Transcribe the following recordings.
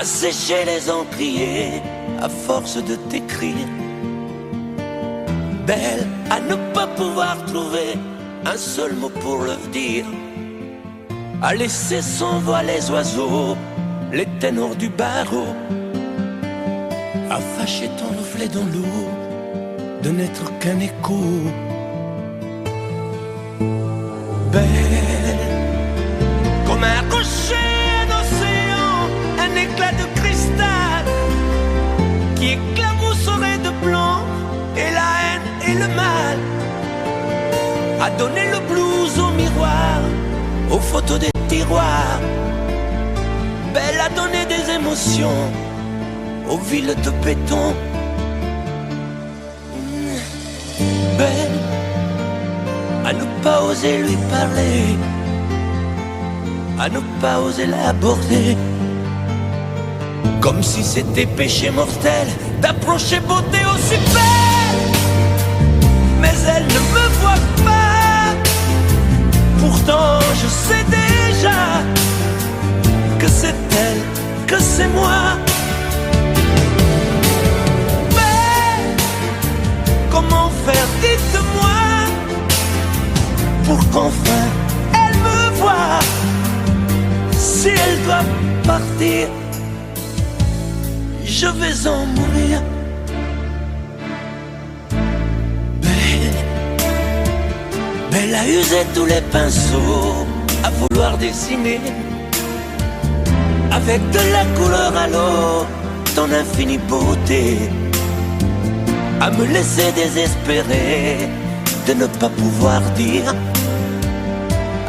assécher les encriers à force de t'écrire. Belle à ne pas pouvoir trouver un seul mot pour le dire, à laisser sans voix les oiseaux, les ténors du barreau, à fâcher ton reflet dans l'eau, de n'être qu'un écho. Belle comme un rocher d'océan, un éclat de cristal qui éclabousserait de blanc et la haine et le mal, à donner le blues au miroir, aux photos des tiroirs. Belle à donner des émotions aux villes de béton. Belle à ne pas oser lui parler, à ne pas oser l'aborder, comme si c'était péché mortel d'approcher beauté aussi belle. Mais elle ne me voit pas, pourtant je sais déjà que c'est elle, que c'est moi. Mais comment faire, dites-moi, pour qu'enfin elle me voie. Si elle doit partir, je vais en mourir. Belle a usé tous les pinceaux à vouloir dessiner avec de la couleur à l'eau ton infinie beauté, à me laisser désespérer de ne pas pouvoir dire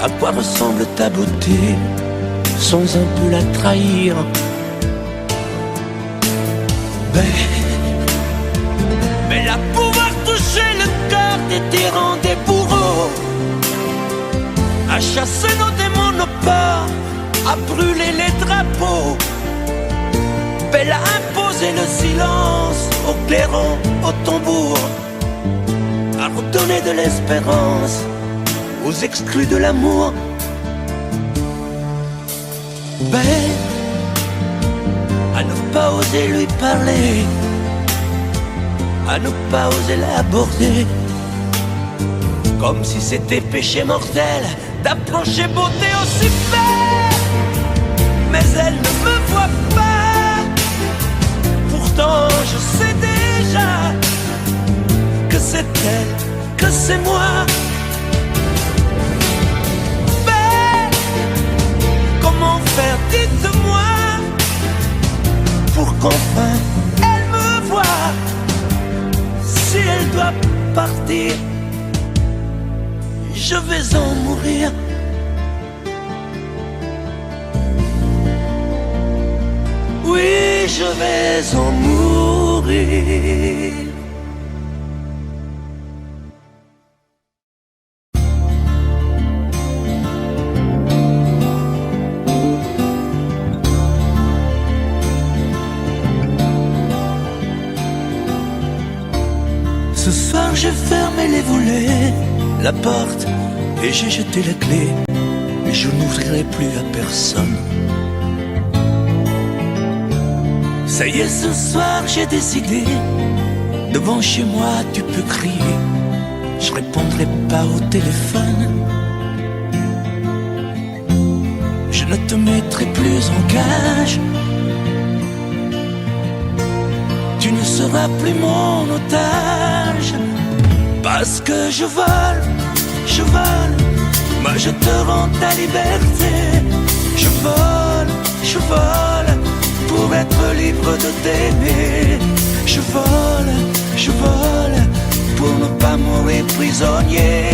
à quoi ressemble ta beauté sans un peu la trahir. Belle à pouvoir toucher le cœur des tyrans, des bourreaux, à chasser nos démons, nos peurs, à brûler les drapeaux. Belle à imposer le silence aux clairons, aux tambours, à redonner de l'espérance aux exclus de l'amour. Belle à ne pas oser lui parler, à ne pas oser l'aborder, comme si c'était péché mortel d'approcher beauté aussi belle. Mais elle ne me voit pas, pourtant je sais déjà que c'est elle, que c'est moi. Belle, comment faire, dites-moi, pour qu'enfin elle me voie. Si elle doit partir, je vais en mourir. Oui, je vais en mourir. Ce soir j'ai fermé les volets, la porte, et j'ai jeté la clé, mais je n'ouvrirai plus à personne. Ça y est, ce soir j'ai décidé, devant chez moi tu peux crier, je répondrai pas au téléphone. Je ne te mettrai plus en cage, tu ne seras plus mon otage. Parce que je vole, moi je te rends ta liberté. Je vole, pour être libre de t'aimer. Je vole, pour ne pas mourir prisonnier.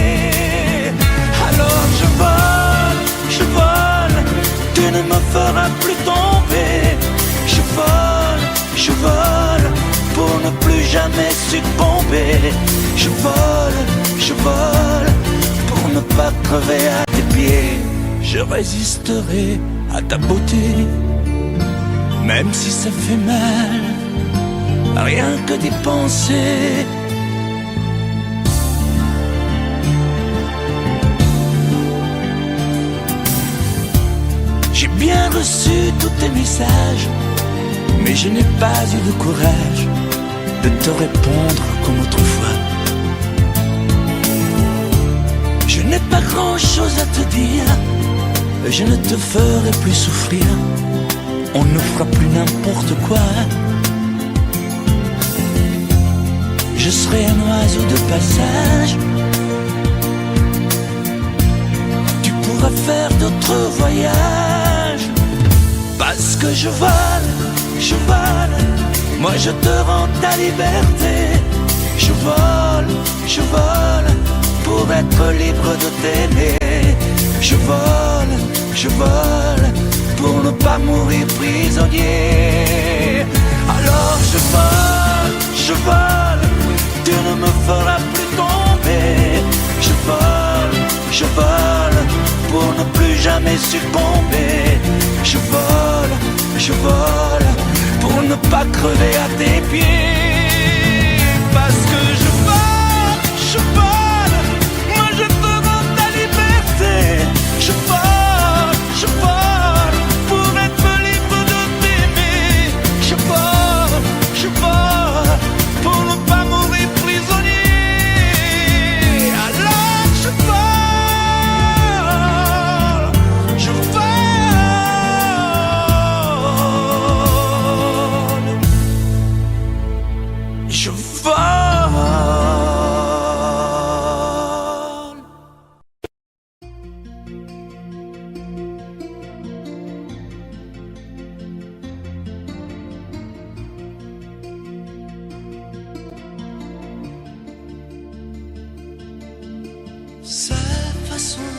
Alors je vole, tu ne me feras plus tomber. Je vole, pour ne plus jamais succomber. Je vole, pour ne pas crever à tes pieds. Je résisterai à ta beauté, même si ça fait mal, rien que d'y penser. J'ai bien reçu tous tes messages, mais je n'ai pas eu le courage de te répondre comme autrefois. Je n'ai pas grand-chose à te dire, je ne te ferai plus souffrir, on ne fera plus n'importe quoi. Je serai un oiseau de passage, tu pourras faire d'autres voyages. Parce que je vole, moi je te rends ta liberté. Je vole pour être libre de t'aimer. Je vole pour ne pas mourir prisonnier. Alors je vole, tu ne me feras plus tomber. Je vole pour ne plus jamais succomber. Je vole pour ne pas crever à tes pieds. Parce que je vole, moi je te rends ta liberté. Je vole pour être libre de t'aimer. Je vole pour ne pas mourir prisonnier. Alors je vole, je vole. Sa façon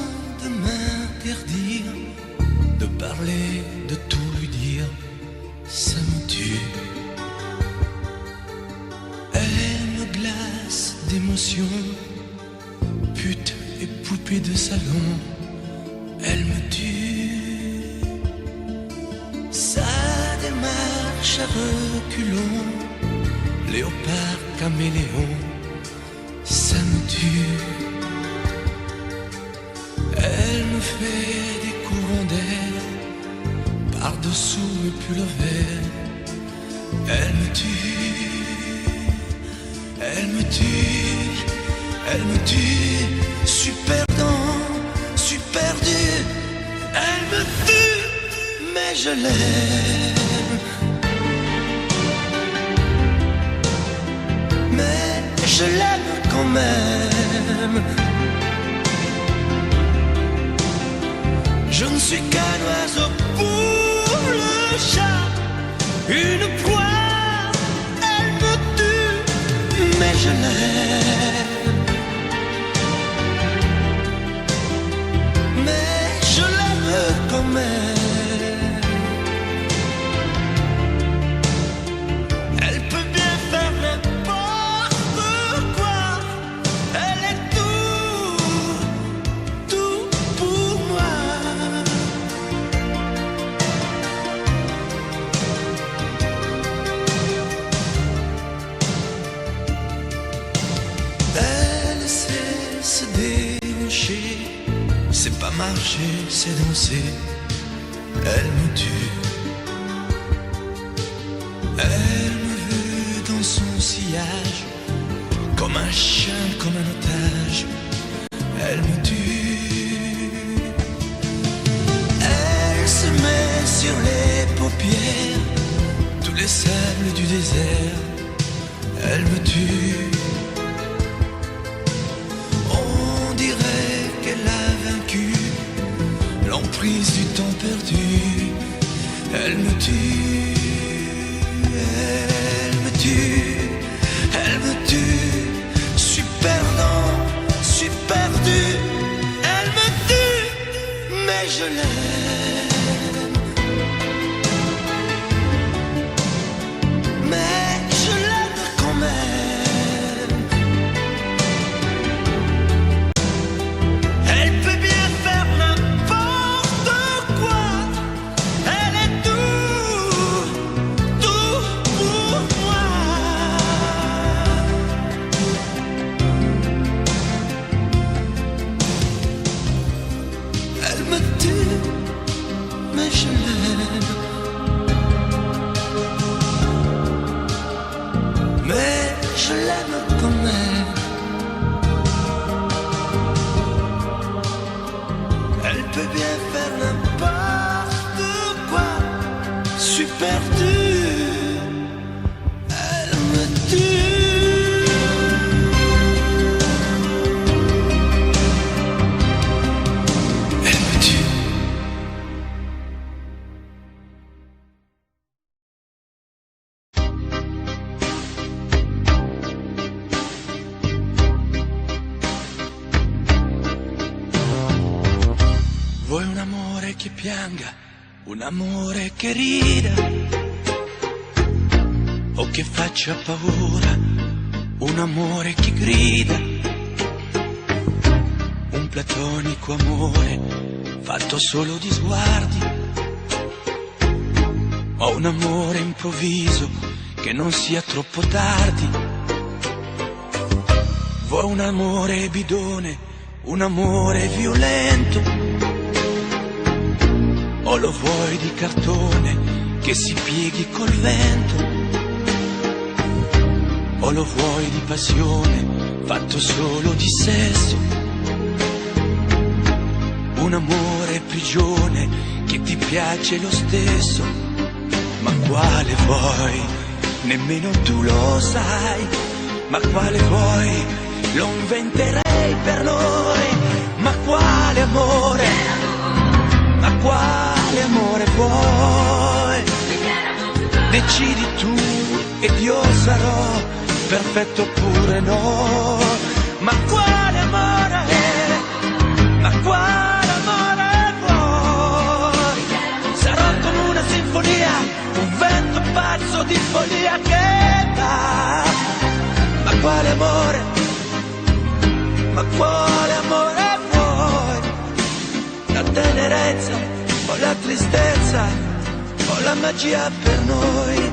de m'interdire de parler, de tout lui dire, ça me tue. Elle me glace d'émotion, pute et poupée de salon, elle me tue. Sa démarche à reculons, léopard caméléon, ça me tue. Elle me fait des courants d'air par-dessous mes pulls verts. Elle me tue, elle me tue, elle me tue. Suis perdant, suis perdu. Elle me tue, mais je l'aime. Mais je l'aime quand même. Je ne suis qu'un oiseau pour le chat, une proie, elle me tue, mais je l'aime. Mais je l'aime quand même. Elle peut bien faire n'importe quoi, elle est tout pour moi. Elle sait se déhancher, c'est pas marcher, c'est danser. Elle me tue. Elle me veut dans son sillage, comme un chien, comme un otage. Elle me tue. Elle se met sur les paupières tous les sables du désert. Elle me tue. On dirait qu'elle a vaincu l'emprise du temps perdu. Elle me tue, elle me tue, elle me tue. Suis perdant, suis perdu. Elle me tue, mais je l'aime. Mais je l'aime quand même. Elle peut bien faire n'importe quoi. Elle est tout pour moi. Elle me tue, mais je l'aime. n'importe quoi. Je suis perdu, elle me tue. Elle me tue. Vuoi un amore che pianga, un amore che rida, o che faccia paura, un amore che grida, un platonico amore fatto solo di sguardi, o un amore improvviso che non sia troppo tardi. Vuoi un amore bidone, un amore violento, o lo vuoi di cartone che si pieghi col vento, o lo vuoi di passione fatto solo di sesso, un amore prigione che ti piace lo stesso. Ma quale vuoi? Nemmeno tu lo sai. Ma quale vuoi? Lo inventerei per noi. Ma quale amore? Ma quale amore vuoi? Decidi tu ed io sarò perfetto oppure no. Ma quale amore? Ma quale amore vuoi? Sarò come una sinfonia, un vento pazzo di follia che va. Ma quale amore? Ma quale amore vuoi? La tenerezza o la tristezza o la magia per noi?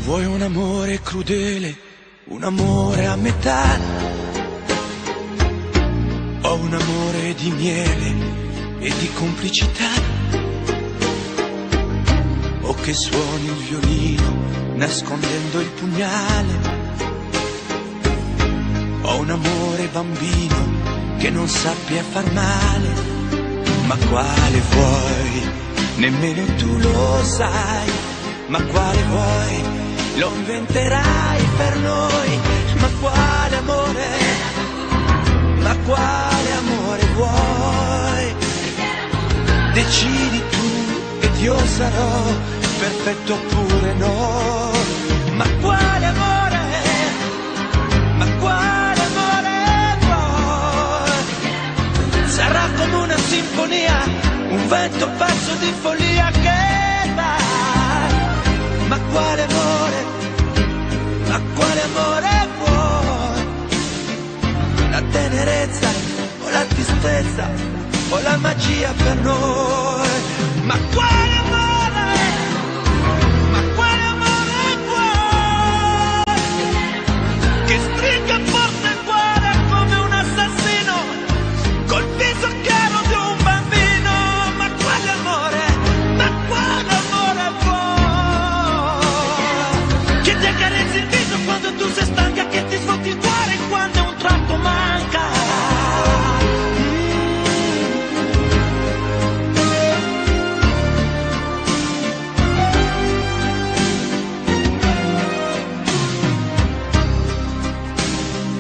Vuoi un amore crudele, un amore a metà, o un amore di miele e di complicità, o che suoni il violino nascondendo il pugnale, o un amore bambino che non sappia far male. Ma quale vuoi? Nemmeno tu lo sai. Ma quale vuoi? Lo inventerai per noi. Ma quale amore? Ma quale amore vuoi? Decidi tu ed io sarò perfetto oppure no. Ma quale amore? Ma quale amore vuoi? Sarà come una sinfonia, un vento pazzo di follia che va. Ma quale amore? Ma quale amore vuoi? La tenerezza o la tristezza o la magia per noi? Ma quale amore? Ma quale amore vuoi? Che stringa forte il cuore come un assassino col viso chiaro di un bambino. Ma quale amore? Ma quale amore vuoi? Che ti accarezzi il viso quando tu sei stanca, che ti svuoti il cuore quando un tratto manca.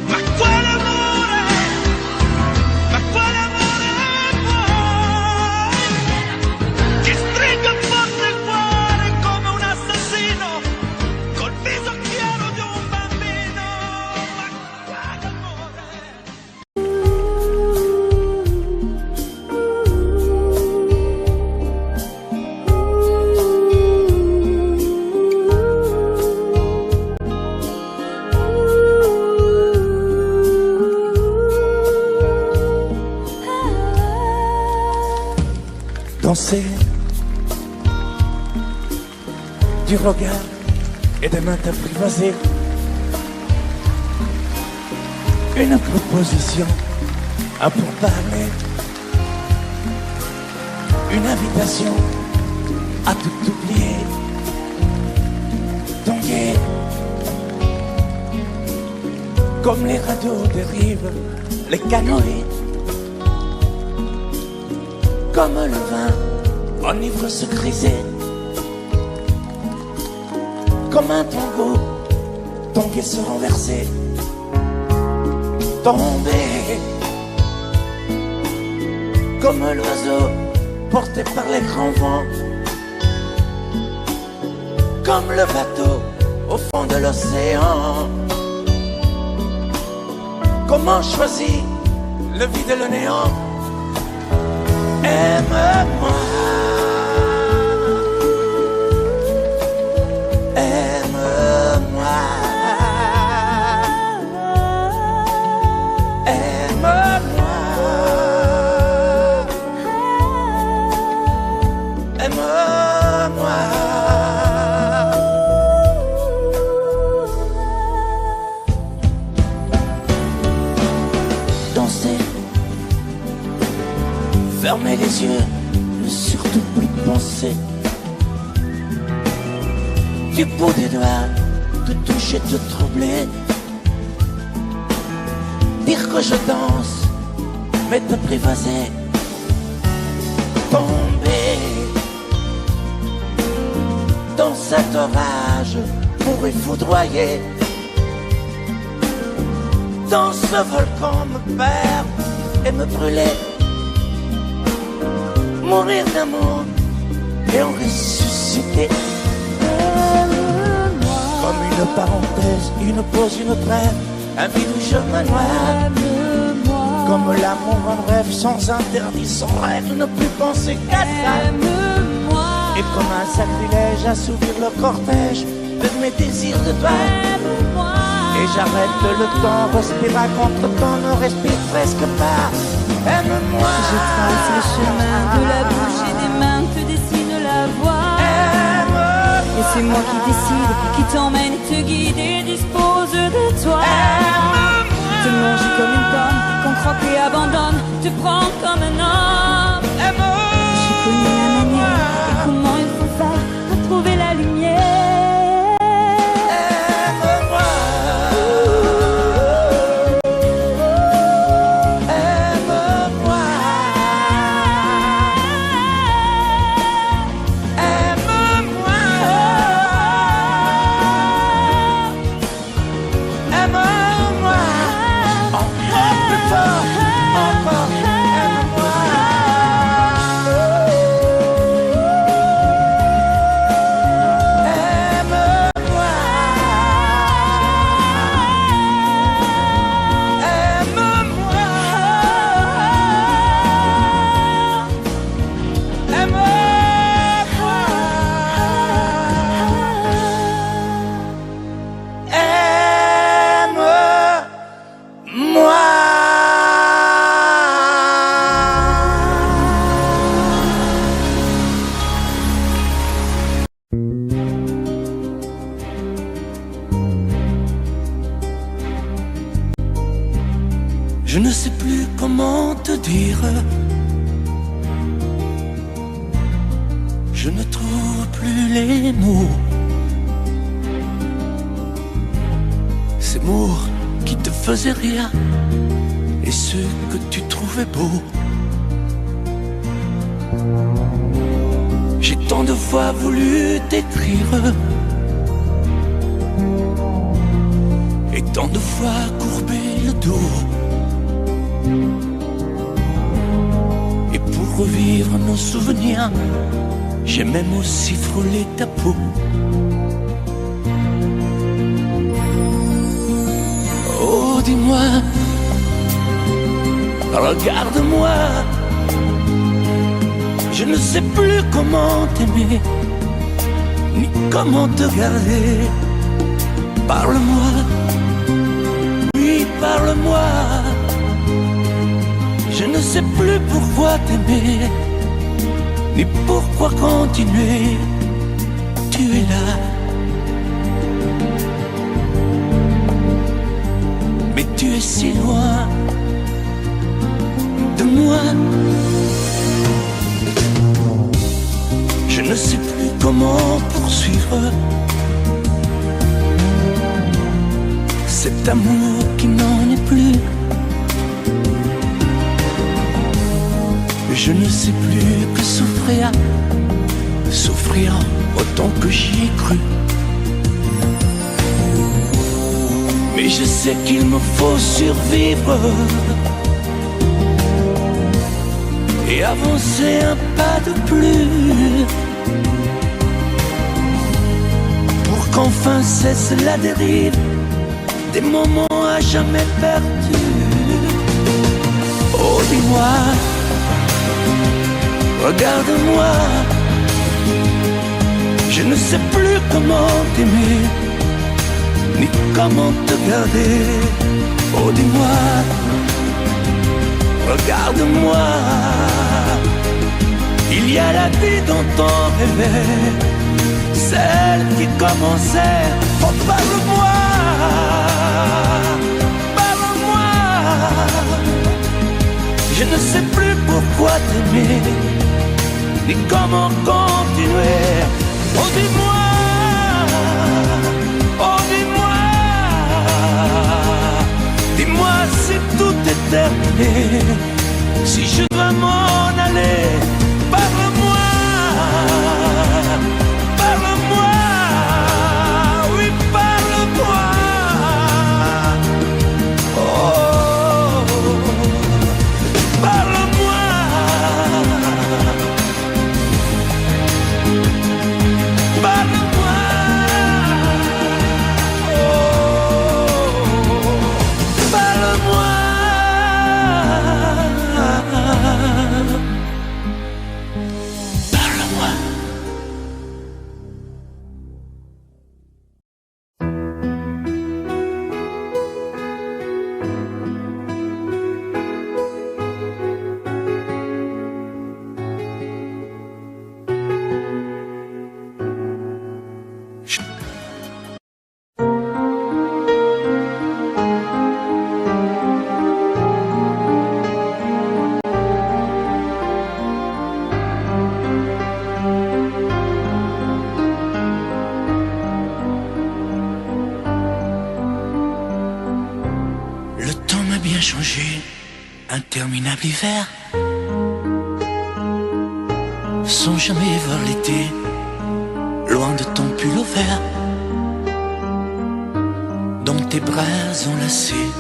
Ma quale amore? Ma quale amore vuoi? Che stringa forte il cuore come un assassino col viso chiaro di un bambino. Ma quale amore? Danser du regard et des mains apprivoisées, une proposition à pourparler, une invitation à tout oublier, tanguer comme les radeaux des rives, les canoës comme le vin enivre ce grisé, comme un tango, ton pied se renversait, tomber, comme l'oiseau porté par les grands vents, comme le bateau au fond de l'océan. Comment choisir le vide et le néant? Aime-moi, aime-moi, aime-moi, aime-moi. Danser, fermer les yeux, ne surtout plus penser. Du bout des doigts, te toucher, te troubler. Dire que je danse, mais t'apprivoiser. Tomber dans cet orage pour y foudroyer. Dans ce volcan me perdre et me brûler. Mourir d'amour et en ressusciter. Comme une parenthèse, une pause, une trêve, un vide où je me noie. Comme l'amour en rêve, sans interdit, sans règle, ne plus penser qu'à ça. Et comme un sacrilège, assouvir le cortège de mes désirs de toi. Et j'arrête le temps, respire à contre-temps, ne respire presque pas. Aime-moi. Je trace le chemin de la bouche et des mains, te dessine la voie. Et c'est moi qui décide, qui t'emmène, te guide et dispose de toi. Te manger comme une pomme, qu'on croque et abandonne, te prendre comme un homme. J'ai connu la manière et comment il faut faire pour trouver la lumière. Je ne sais plus comment te dire. Je ne trouve plus les mots. Ces mots qui te faisaient rien et ceux que tu trouvais beaux. J'ai tant de fois voulu t'écrire et tant de fois courbé le dos. Et pour revivre nos souvenirs, j'ai même aussi frôlé ta peau. Oh, dis-moi, regarde-moi. Je ne sais plus comment t'aimer, ni comment te garder. Parle-moi, oui, parle-moi. Je ne sais plus pourquoi t'aimer, ni pourquoi continuer. Tu es là, mais tu es si loin de moi. Je ne sais plus comment poursuivre cet amour qui n'en est plus. Je ne sais plus que souffrir, souffrir autant que j'y ai cru. Mais je sais qu'il me faut survivre et avancer un pas de plus pour qu'enfin cesse la dérive des moments à jamais perdus. Oh, dis-moi, regarde-moi, je ne sais plus comment t'aimer, ni comment te garder. Oh, dis-moi, regarde-moi, il y a la vie dont on rêvait, celle qui commençait. Oh, parle-moi, parle-moi, je ne sais plus pourquoi t'aimer, ni comment continuer. Oh, dis-moi, oh, dis-moi, dis-moi si tout est terminé, si je dois m'en aller. Parle-moi, parle-moi, oui, parle-moi. Oh, parle-moi, parle-moi. Oh, parle-moi. Changé, interminable hiver, sans jamais voir l'été, loin de ton pull au vert, dans tes bras enlacés.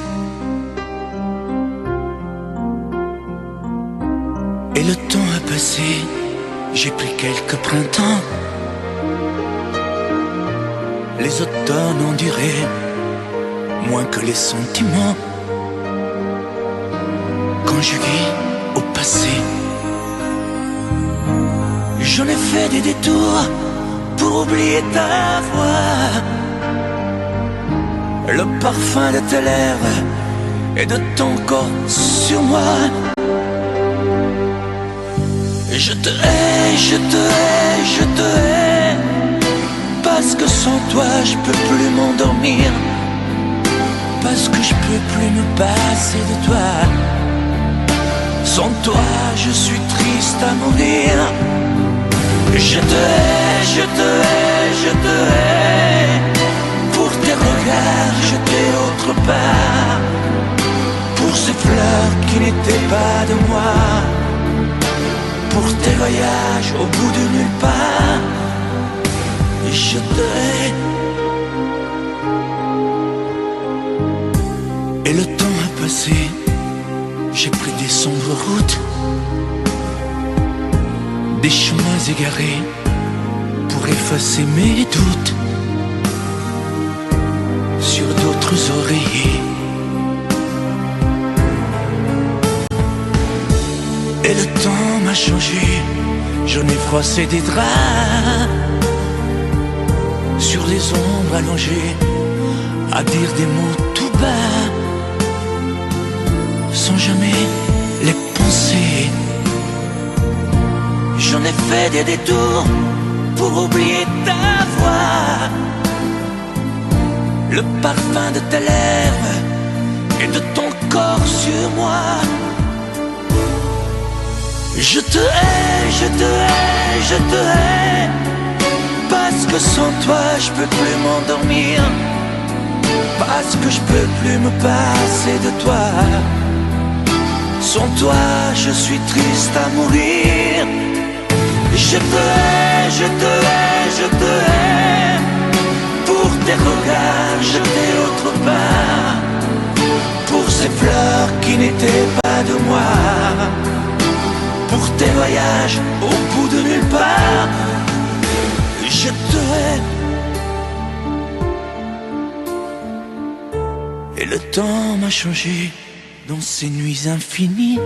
Et le temps a passé, j'ai pris quelques printemps, les automnes ont duré moins que les sentiments. Conjugué au passé, j'en ai fait des détours pour oublier ta voix, le parfum de tes lèvres et de ton corps sur moi. Je te hais, je te hais, je te hais, parce que sans toi je peux plus m'endormir, parce que je peux plus me passer de toi. Sans toi, je suis triste à mourir. Je te hais, je te hais, je te hais, pour tes regards jetés autre part, pour ces fleurs qui n'étaient pas de moi, pour tes voyages au bout de nulle part. Je te hais. Et le temps a passé, j'ai pris des sombres routes, des chemins égarés pour effacer mes doutes sur d'autres oreillers. Et le temps m'a changé, j'en ai froissé des draps sur les ombres allongées, à dire des mots tout bas, sans jamais les penser. J'en ai fait des détours pour oublier ta voix, le parfum de tes lèvres et de ton corps sur moi. Je te hais, je te hais, je te hais, parce que sans toi je peux plus m'endormir, parce que je peux plus me passer de toi. Sans toi, je suis triste à mourir. Je te hais, je te hais, je te hais. Pour tes regards jetés autre part, pour ces fleurs qui n'étaient pas de moi, pour tes voyages au bout de nulle part. Je te hais. Et le temps m'a changé dans ces nuits infinies.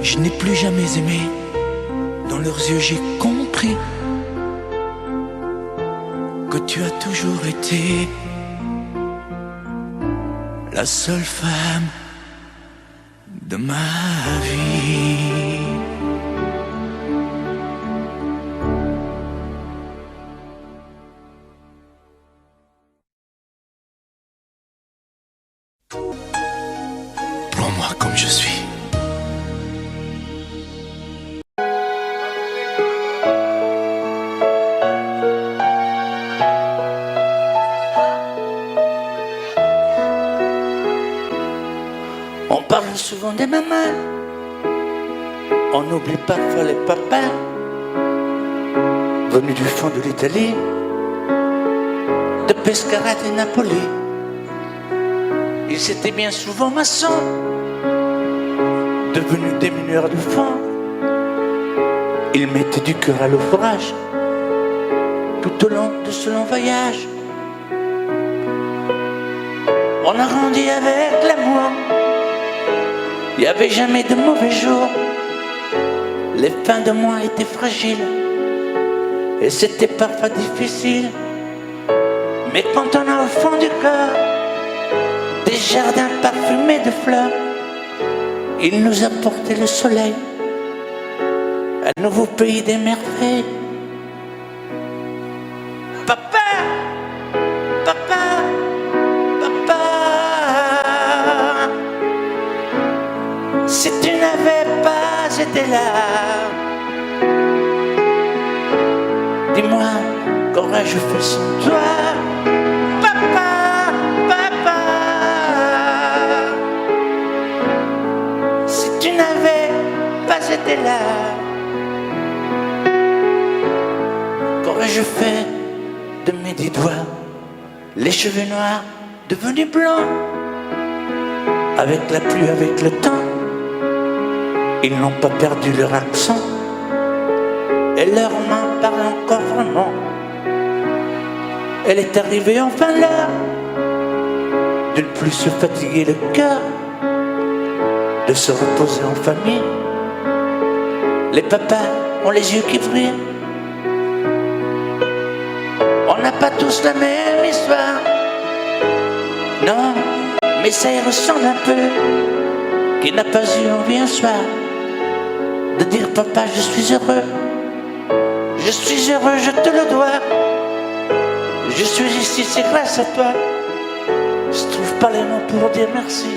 Je n'ai plus jamais aimé. Dans leurs yeux j'ai compris que tu as toujours été la seule femme de ma vie. Prends-moi comme je suis. On parle souvent des mamans, on oublie parfois les papas, venus du fond de l'Italie, de Pescara et Napoli. Ils étaient bien souvent maçons, devenus des mineurs de fond. Ils mettaient du cœur à l'ouvrage, tout au long de ce long voyage. On a grandi avec l'amour. Il n'y avait jamais de mauvais jours. Les fins de mois étaient fragiles et c'était parfois difficile. Mais quand on a au fond du cœur des jardins parfumés de fleurs, il nous a porté le soleil, un nouveau pays des merveilles. Papa, papa, papa, si tu n'avais pas été là, dis-moi, qu'aurais-je fait sans toi? Papa, papa, si tu n'avais pas été là, qu'aurais-je fait de mes 10 doigts? Les cheveux noirs devenus blancs, avec la pluie, avec le temps. Ils n'ont pas perdu leur accent et leurs mains parlent encore vraiment. Elle est arrivée enfin l'heure de ne plus se fatiguer le cœur, de se reposer en famille. Les papas ont les yeux qui brillent. On n'a pas tous la même histoire, non, mais ça y ressemble un peu. Qui n'a pas eu envie un soir de dire papa je suis heureux, je suis heureux, je te le dois. Je suis ici, c'est grâce à toi. Je trouve pas les mots pour dire merci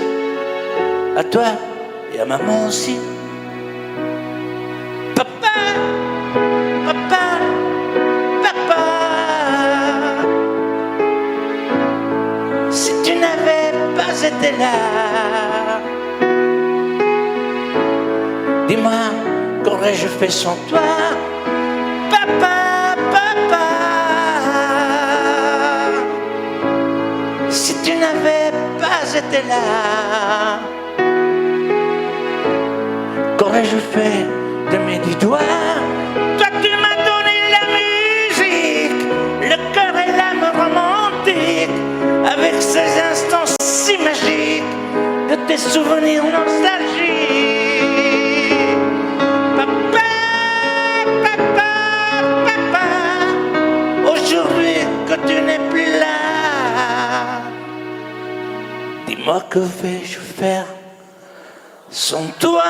à toi et à maman aussi. Papa, papa, papa, si tu n'avais pas été là, dis-moi, qu'aurais-je fait sans toi? Papa, papa, si tu n'avais pas été là, qu'aurais-je fait de mes 10 doigts? Toi tu m'as donné la musique, le cœur et l'âme romantique, avec ces instants si magiques de tes souvenirs nostalgiques. Aujourd'hui que tu n'es plus là, dis-moi que vais-je faire sans toi?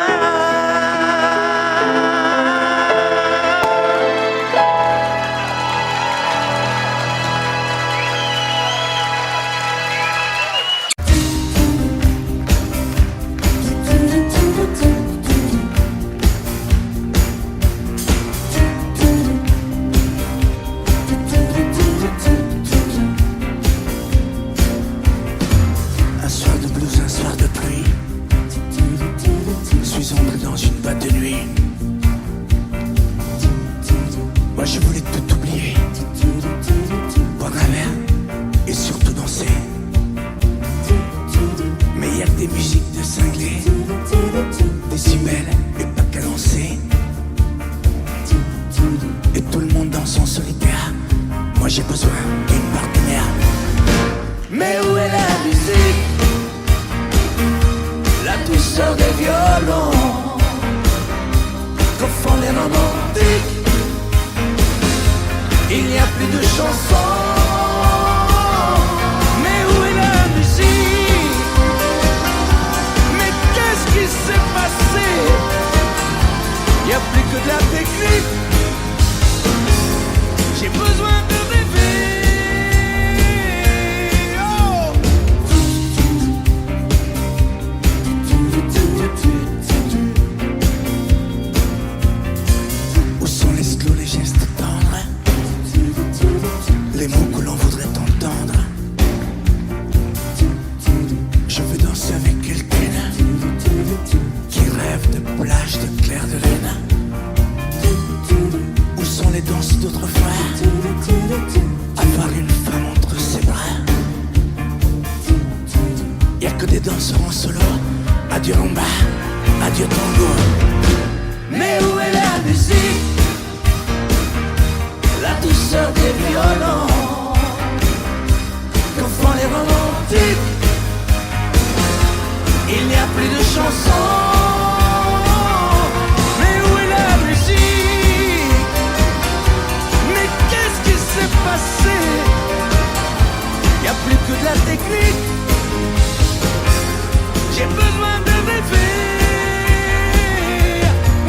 violon que font les romantiques. Il n'y a plus de chansons. Mais où est la musique? Mais qu'est-ce qui s'est passé? Il n'y a plus que de la technique. J'ai besoin de rêver. Oh. Où sont les slows, les gestes tendres, les mots que l'on voudrait entendre? Je veux danser avec quelqu'un qui rêve de plage, de clair de lune. Où sont les danses d'autrefois? Avoir une femme entre ses bras. Y'a que des danseurs en solo. Adieu rumba, adieu tango. Mais où est la musique? La douceur des violons que font les romantiques. Il n'y a plus de chansons. Mais où est la musique? Mais qu'est-ce qui s'est passé? Il n'y a plus que de la technique. J'ai besoin de rêver.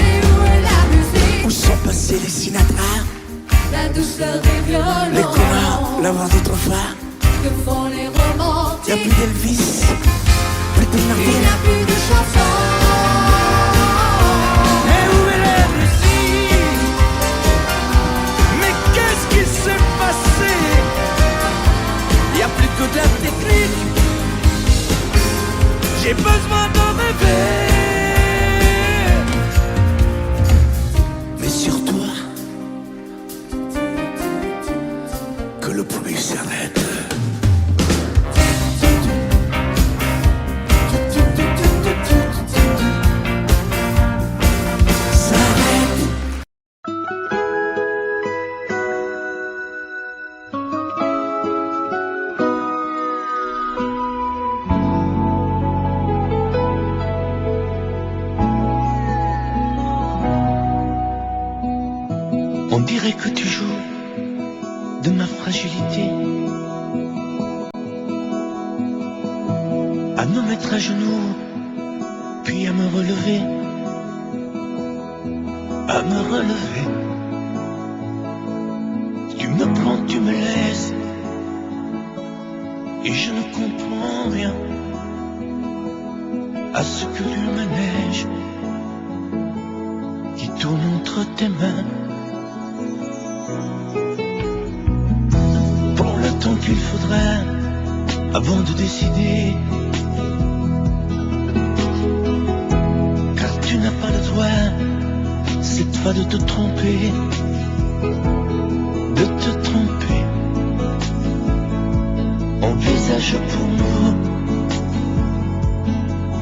Et où est la musique? Où sont passés les Sinatra? La douceur des violons. Les coureurs, la voix d'autrefois. Que font les romantiques? Y'a plus d'Elvis, plus de Il n'y Martin. a plus de chansons. Mais où est la musique? Mais qu'est-ce qui s'est passé? Y'a plus que de la technique. J'ai besoin de rêver. Mais surtout que le bruit s'arrête. On dirait que tu joues de ma fragilité, à me mettre à genoux, puis à me relever, à me relever. Tu me prends, tu me laisses, et je ne comprends rien à ce que tu manèges qui tourne entre tes mains. Qu'il faudra avant de décider, car tu n'as pas le droit cette fois de te tromper, de te tromper. Envisage pour nous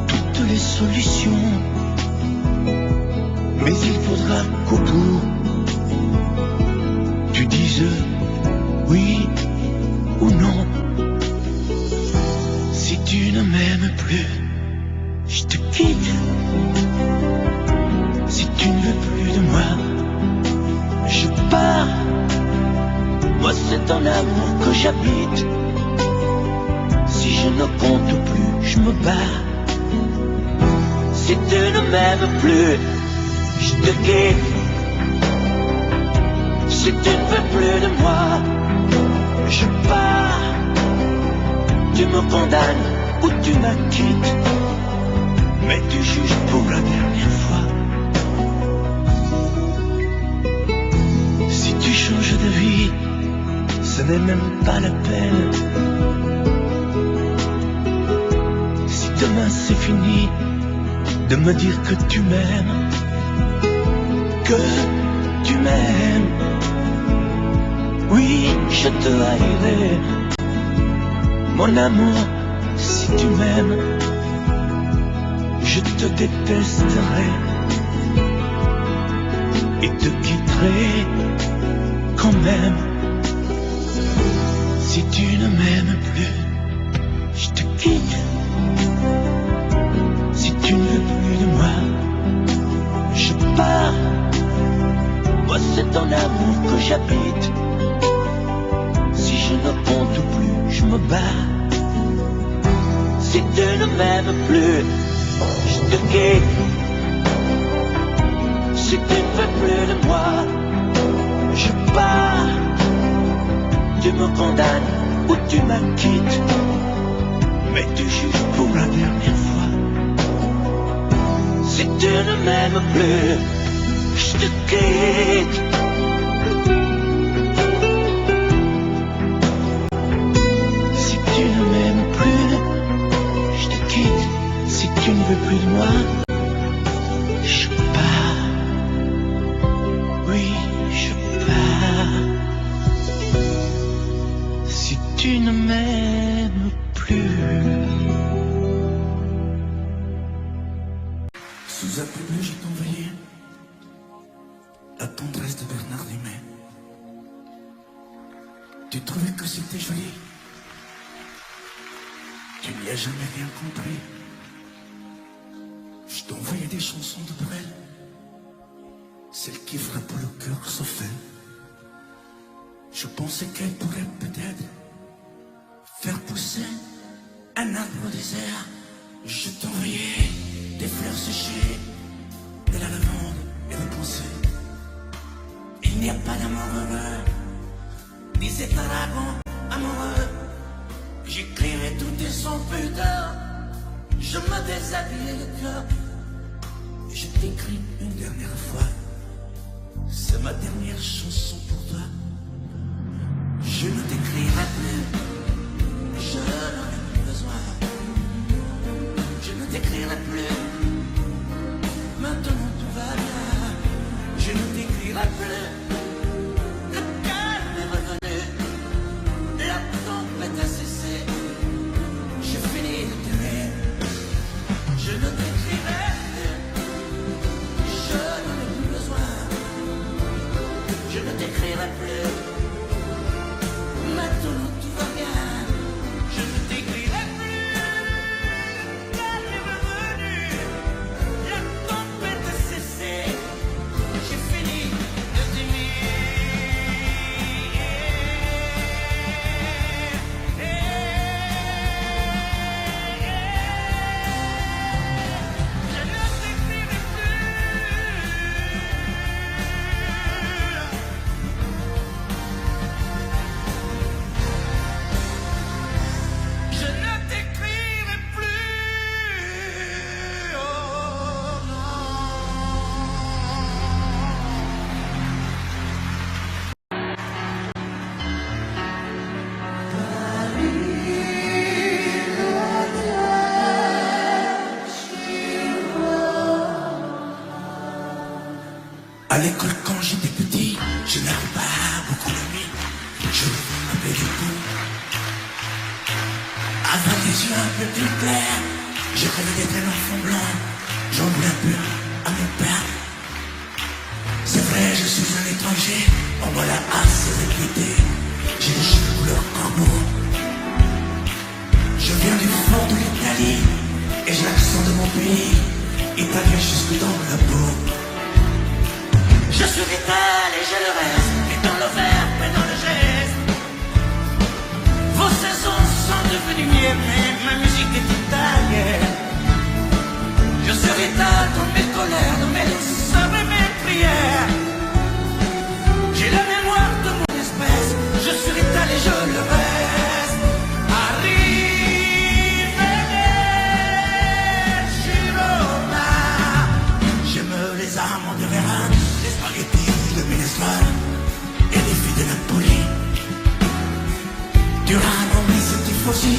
toutes les solutions, mais il faudra qu'au bout tu dises oui ou non. Si tu ne m'aimes plus, je te quitte. Si tu ne veux plus de moi, je pars. Moi c'est ton amour que j'habite. Si je ne compte plus, je me barre. Si tu ne m'aimes plus, je te quitte. Si tu ne veux plus de moi, je pars. Tu me condamnes ou tu m'acquittes, mais tu juges pour la dernière fois. Si tu changes de vie, ce n'est même pas la peine. Si demain c'est fini de me dire que tu m'aimes, que tu m'aimes, oui, je te haïrai, mon amour. Si tu m'aimes, je te détesterai et te quitterai quand même. Si tu ne m'aimes plus, je te quitte. Si tu ne veux plus plus de moi, je pars. Moi c'est ton amour que j'habite. Si je ne compte plus, je me bats. Si tu ne m'aimes plus, je te quitte. Si tu ne veux plus de moi, je pars. Tu me condamnes ou tu m'acquittes, mais tu juges pour la dernière fois. Si tu ne m'aimes plus, je te quitte. Si tu ne m'aimes plus, je te quitte. Si tu ne veux plus de moi, je pars. Oui, je pars. Si tu ne m'aimes plus. Sous un peu bleu, je t'envoyais la tendresse de Bernard Dumais. Tu trouvais que c'était joli. Tu n'y as jamais rien compris. Je t'envoyais des chansons de Brel, celles qui frappent le cœur sauf elle. Je pensais qu'elle pourrait peut-être faire pousser un arbre au désert. Je t'envoyais des fleurs séchées, de la lavande et des pensées. Il n'y a pas d'amour heureux, ni cet dragon amoureux. J'écrivais tout et sans pudeur, je me déshabillais le cœur. Je t'écris une dernière fois, c'est ma dernière chanson pour toi. Je ne t'écrirai plus, je n'en ai plus besoin. Je ne t'écrirai plus, maintenant tout va bien. Je ne t'écrirai plus, le calme est revenu, la tempête a cessé. J'ai fini de t'aimer, je ne t'écrirai plus, je n'en ai plus besoin. Je ne t'écrirai plus, maintenant tout va bien. Je ne t'écrirai plus, calme est revenu, la tempête a cessé. J'ai fini de t'aimer. Je ne t'écrirai plus. Je ne t'écrirai plus. Oh non. À l'école quand j'étais petit, je n'avais pas beaucoup d'amis. Je m'appelais du coup. Avec les yeux un peu plus clairs, je rêvais d'être un enfant blanc. J'en voulais un peu à mon père. C'est vrai, je suis un étranger, on me l'a assez répété. J'ai les cheveux couleur corbeau. Je viens du fort de l'Italie, et j'ai l'accent de mon pays, italien jusque dans la peau. Je suis vital et je le reste, et dans le verbe et dans le geste. Vos saisons sont devenues miennes, mais ma musique est italienne. Je suis vital dans mes colères, dans mes leçons et mes prières. J'ai la mémoire de mon espèce, je suis vital et je le reste. Arrivederci Roma. J'aime les amandes de Vérin, les spaghettis de Minestrone et les filles de Napoli. Durano, Miss Tifosi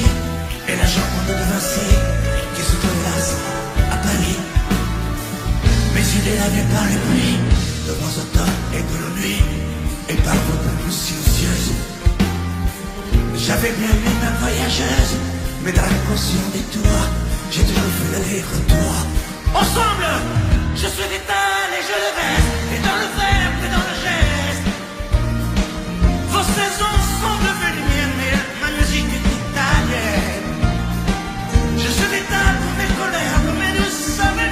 et la Joconde de Vinci qui se glace à Paris. Mes idées lavées par les pluies de vos automnes et de la nuit et par vos plus silencieuses. J'avais bien vu ma voyageuse, mais dans l'inconscient des tours, j'ai toujours fait l'aller-retour. Ensemble, je suis vital et je le reste, et dans le verbe et dans le geste. Vos saisons sont devenues miennes, mais ma musique est italienne. Je suis vital pour mes colères, pour mes douces et mes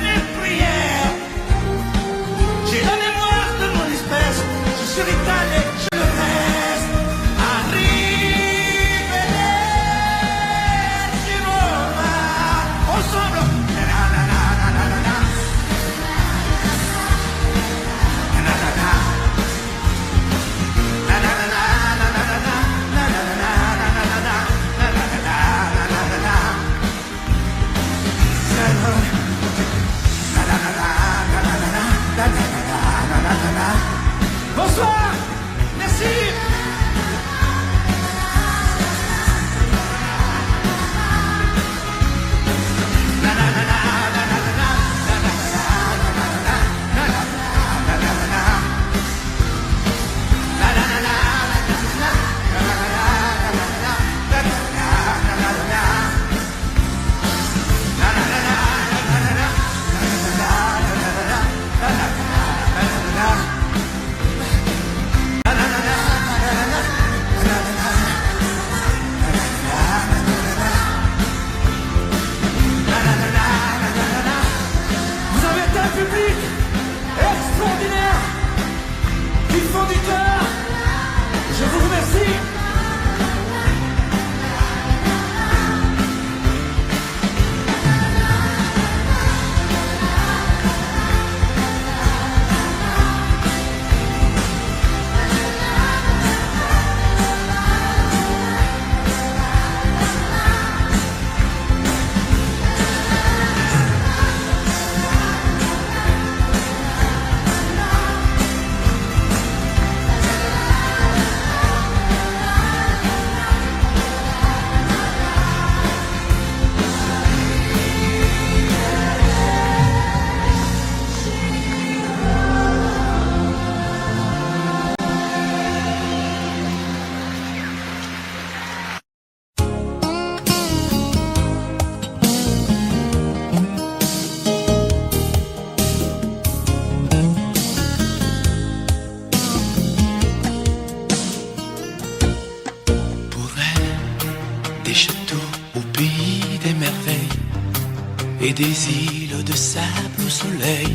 et des îles de sable au soleil.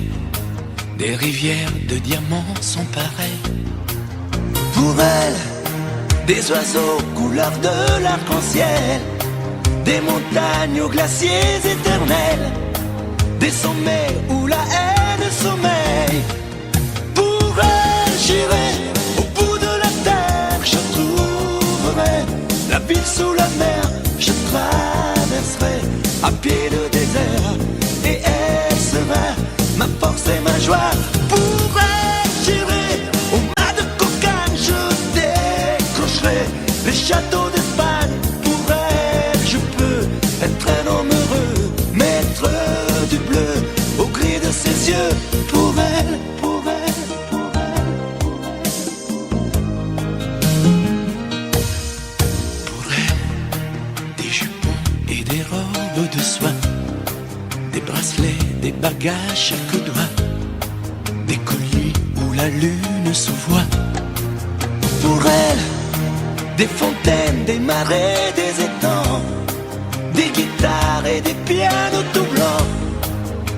Des rivières de diamants sont pareilles. Pour elle, des oiseaux couleur de l'arc-en-ciel, des montagnes aux glaciers éternels, des sommets où la haine sommeille. Pour elle, j'irai au bout de la terre, je trouverai la ville sous la mer, je traverserai à pied le désert, et elle sera ma force et ma joie. Pour elle, j'irai au mas de cocagne, je décrocherai les châteaux d'Espagne. Pour elle, je peux être un homme heureux, maître du bleu au gris de ses yeux. Pour elle, pour elle, pour elle, pour elle. Pour elle, des jupons et des robes de soie, des bracelets, des bagages à chaque doigt, des colliers où la lune se voit. Pour elle, des fontaines, des marais, des étangs, des guitares et des pianos tout blancs,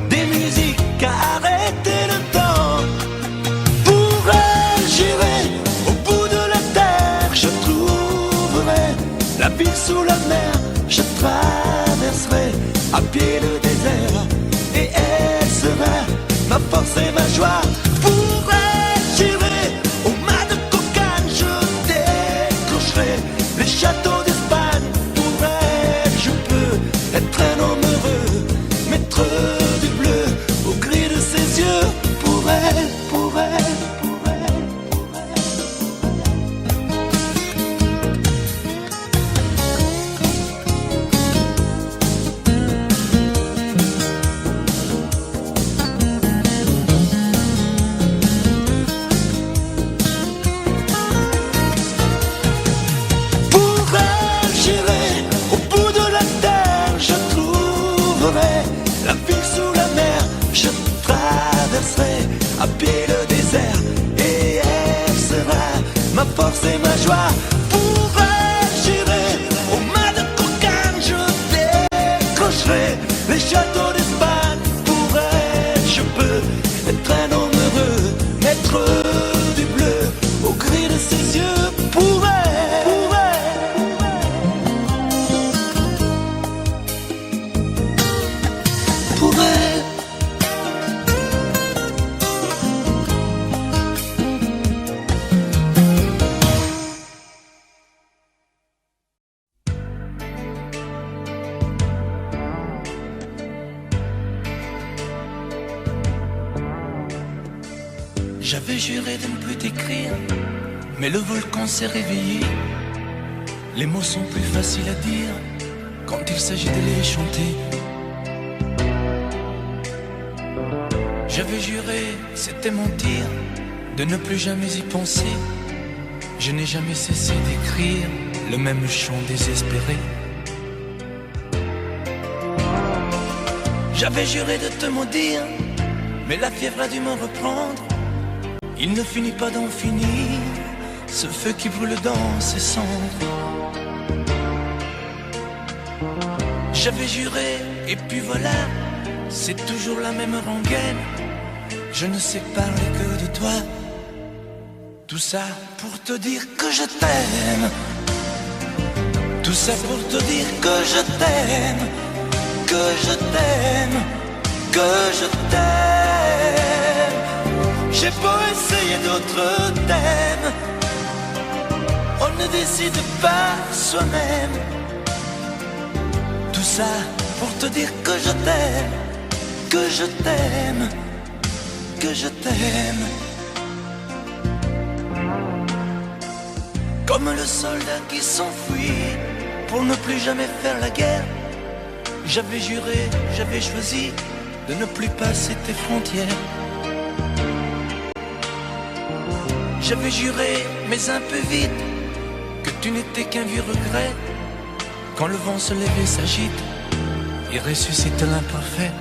des musiques à arrêter le temps. Pour elle, j'irai au bout de la terre, je trouverai la ville sous la mer, je traverserai à pied le désert, et elle sera ma force et ma joie. Pour elle, j'irai au mas de cocagne, je décrocherai les châteaux d'Espagne. Pour elle, je peux être un homme heureux, maître du bleu au gris de ses yeux. Pour elle, pour elle, pour elle, pour elle. Pour elle, j'irai au bout de la terre, je trouverai la ville sous la mer, je traverserai à pied le désert, et elle sera ma force et ma joie. Pour elle, j'irai au mas de cocagne, je décrocherai les châteaux d'Espagne. Pour elle, je peux être un homme heureux, maître du bleu au gris de ses yeux. Pour elle, pour elle, pour elle. J'avais juré de ne plus t'écrire, mais le volcan s'est réveillé. Les mots sont plus faciles à dire quand il s'agit de les chanter. J'avais juré, c'était mentir, de ne plus jamais y penser. Je n'ai jamais cessé d'écrire le même chant désespéré. J'avais juré de te maudire, mais la fièvre a dû me reprendre. Il ne finit pas d'en finir, ce feu qui brûle dans ses cendres. J'avais juré, et puis voilà, c'est toujours la même rengaine. Je ne sais parler que de toi. Tout ça pour te dire que je t'aime. Tout ça pour te dire que je t'aime. Que je t'aime. Que je t'aime. J'ai beau essayer d'autres thèmes, on ne décide pas soi-même. Tout ça pour te dire que je t'aime. Que je t'aime. Que je t'aime. Comme le soldat qui s'enfuit pour ne plus jamais faire la guerre. J'avais juré, j'avais choisi de ne plus passer tes frontières. J'avais juré, mais un peu vite, que tu n'étais qu'un vieux regret. Quand le vent se lève et s'agite, il ressuscite l'imparfait.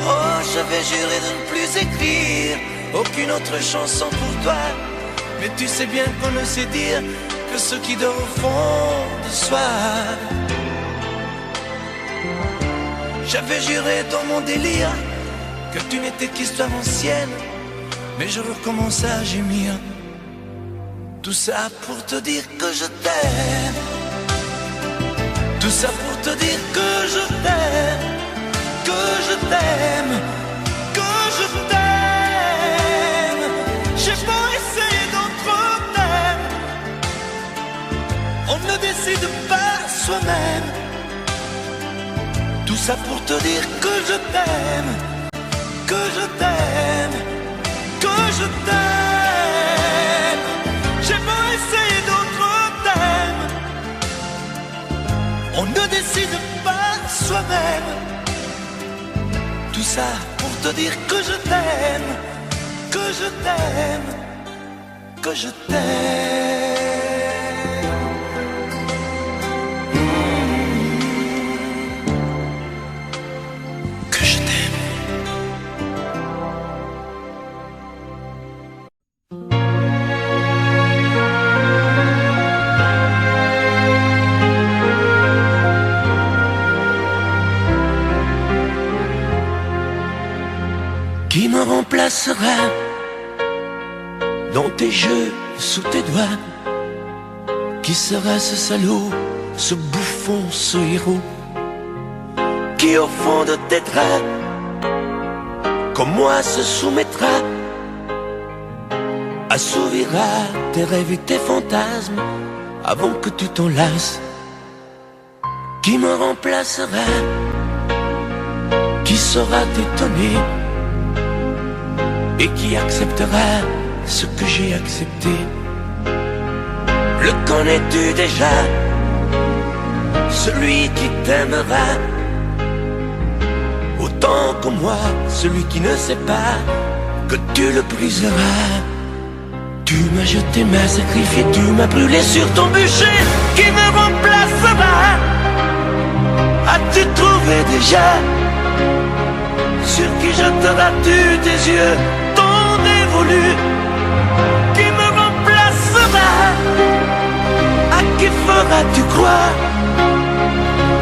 Oh, j'avais juré de ne plus écrire aucune autre chanson pour toi. Mais tu sais bien qu'on ne sait dire que ce qui dort au fond de soi. J'avais juré dans mon délire que tu n'étais qu'histoire ancienne, mais je recommence à gémir. Tout ça pour te dire que je t'aime. Tout ça pour te dire que je t'aime, que je t'aime, que je t'aime. J'ai beau essayer d'autres thèmes, on ne décide pas soi-même. Tout ça pour te dire que je t'aime, que je t'aime, que je t'aime. J'ai beau essayer d'autres thèmes, on ne décide pas soi-même. Tout ça pour te dire que je t'aime, que je t'aime, que je t'aime. Qui me remplacera dans tes jeux, sous tes doigts? Qui sera ce salaud, ce bouffon, ce héros? Qui au fond de tes draps, comme moi, se soumettra, assouvira tes rêves et tes fantasmes avant que tu t'en lasses? Qui me remplacera? Qui saura t'étonner et qui acceptera ce que j'ai accepté? Le connais-tu déjà? Celui qui t'aimera autant que moi, celui qui ne sait pas que tu le briseras. Tu m'as jeté, m'as sacrifié, tu m'as brûlé sur ton bûcher. Qui me remplacera? As-tu trouvé déjà sur qui jetteras-tu tes yeux tant dévolus? Qui me remplacera? À qui feras-tu croire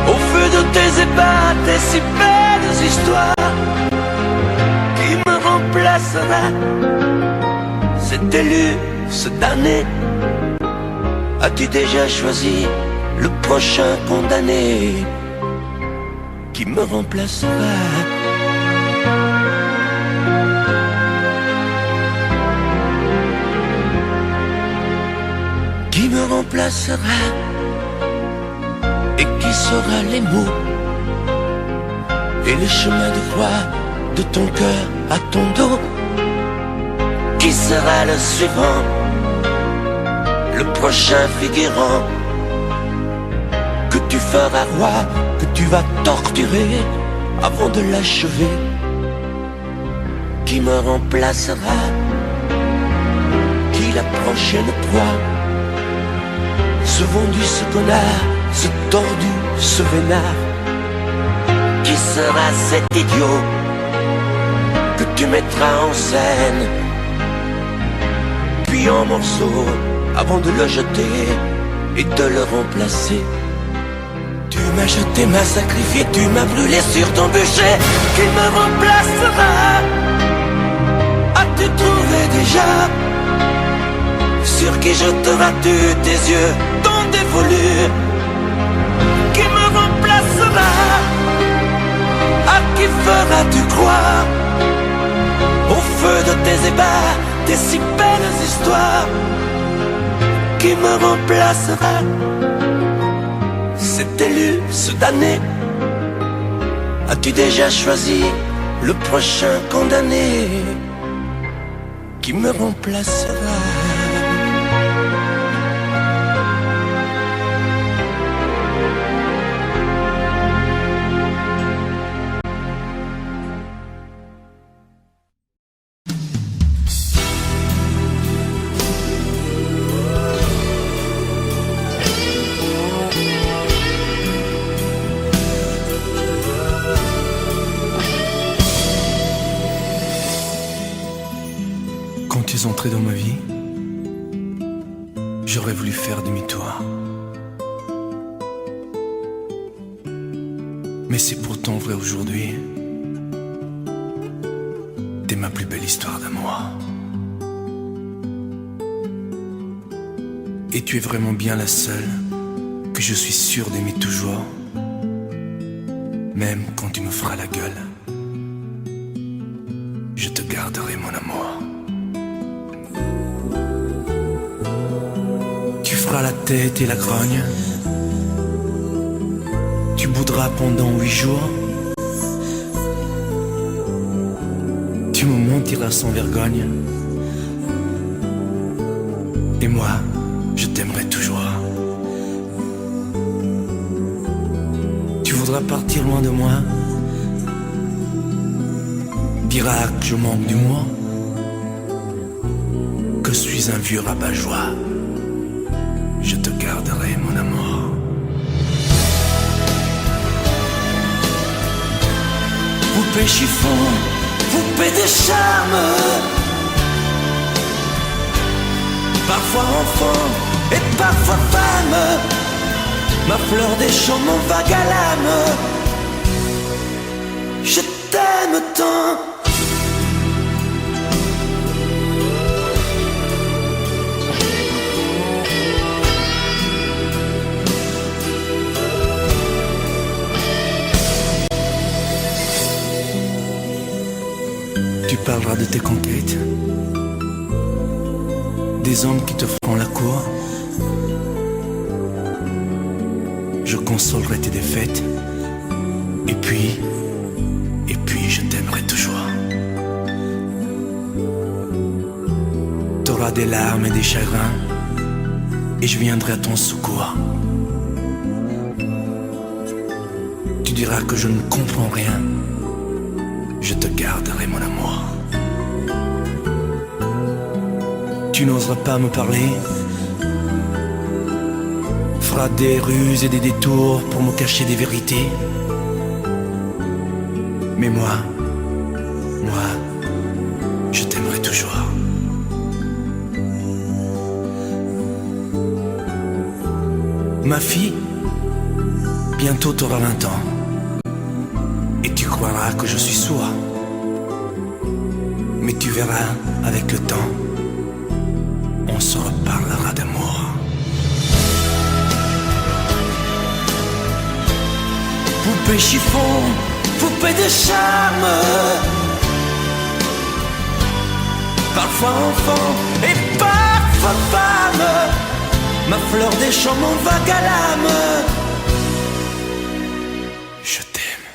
au feu de tes ébats, tes si belles histoires? Qui me remplacera? Cet élu, ce damné, as-tu déjà choisi le prochain condamné? Qui me remplacera? Qui me remplacera? Et qui saura les mots et les chemins de croix de ton cœur à ton dos? Qui sera le suivant, le prochain figurant que tu feras roi, que tu vas torturer avant de l'achever? Qui me remplacera? Qui la prochaine proie? Ce vendu, ce connard, ce tordu, ce vénard? Qui sera cet idiot que tu mettras en scène, puis en morceaux, avant de le jeter et de le remplacer? Tu m'as jeté, m'as sacrifié, tu m'as brûlé sur ton bûcher. Qui me remplacera? As-tu trouvé déjà sur qui jetteras-tu tes yeux tant dévolus? Qui me remplacera? À qui feras-tu croire au feu de tes ébats, tes si belles histoires? Qui me remplacera? Cet élu, ce damné, as-tu déjà choisi le prochain condamné? Qui me remplacera? Quand tu es entré dans ma vie, j'aurais voulu faire demi-tour. Mais c'est pour autant vrai aujourd'hui. T'es ma plus belle histoire d'amour. Et tu es vraiment bien la seule que je suis sûr d'aimer toujours. Même quand tu me feras la gueule, je te garderai mon amour. Tu feras la tête et la grogne. Tu boudras pendant 8 jours. Tu me mentiras sans vergogne. Et moi, je t'aimerai toujours. Tu voudras partir loin de moi. Diras que je manque d'humour, que je suis un vieux rabat-joie. Je te garderai mon amour. Poupée chiffon, poupée de charme, parfois enfant et parfois femme, ma fleur des champs, mon vague à l'âme. Je t'aime tant. Tu parleras de tes conquêtes, des hommes qui te feront la cour. Je consolerai tes défaites. Et puis je t'aimerai toujours. T'auras des larmes et des chagrins, et je viendrai à ton secours. Tu diras que je ne comprends rien. Je te garderai mon amour. Tu n'oseras pas me parler, feras des ruses et des détours pour me cacher des vérités. Mais moi, je t'aimerai toujours. Ma fille, bientôt t'auras 20 ans. Et tu croiras que je suis sourd. Mais tu verras, avec le temps, on se reparlera d'amour. Poupée chiffon, poupée de charme, parfois enfant et parfois femme, ma fleur des champs, mon vague à l'âme. Je t'aime.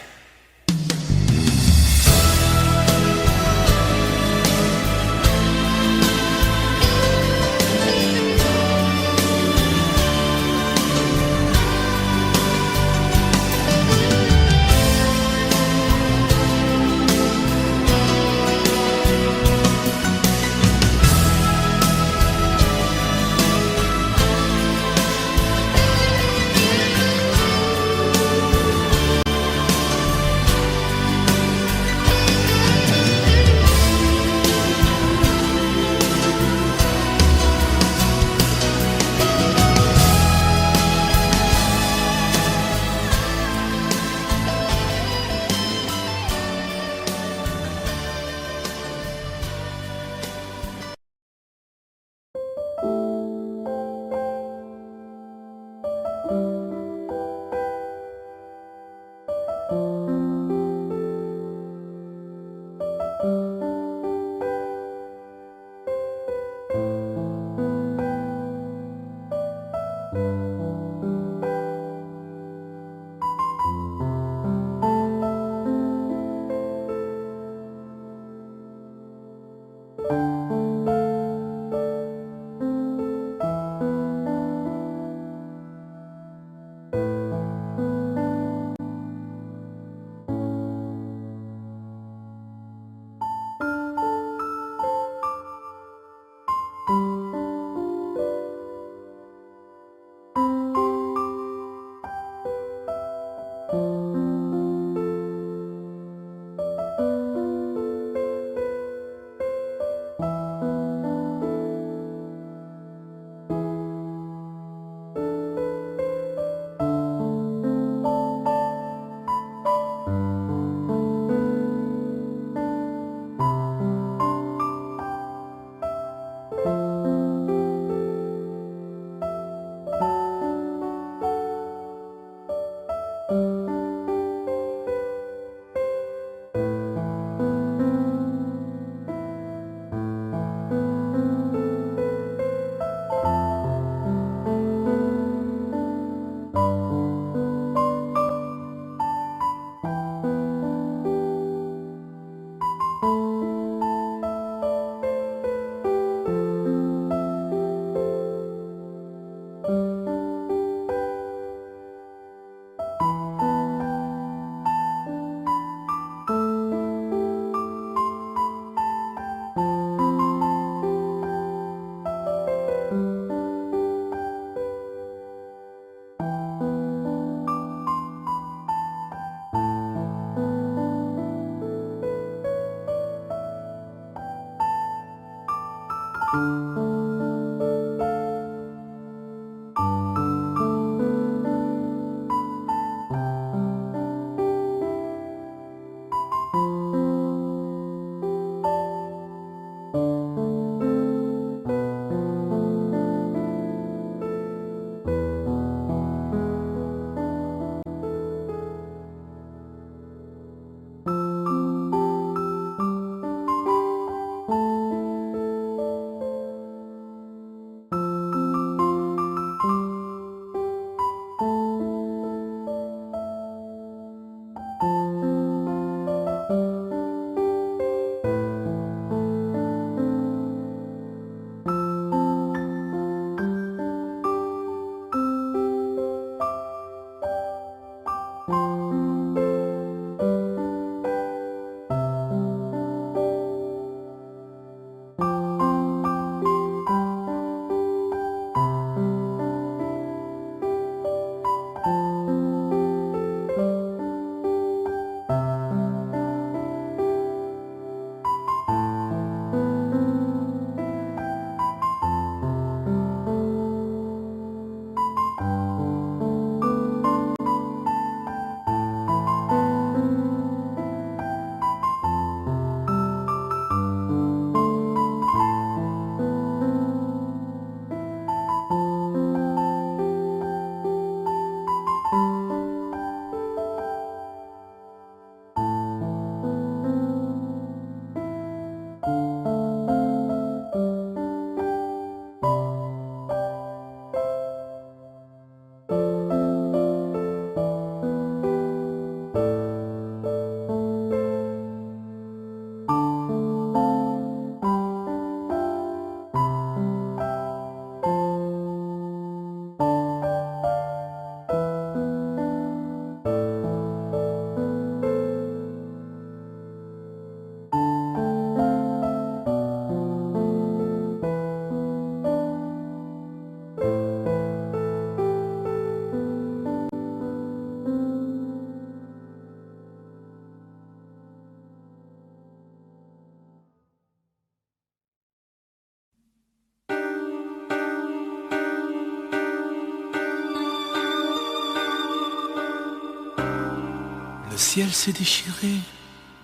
Le ciel s'est déchiré,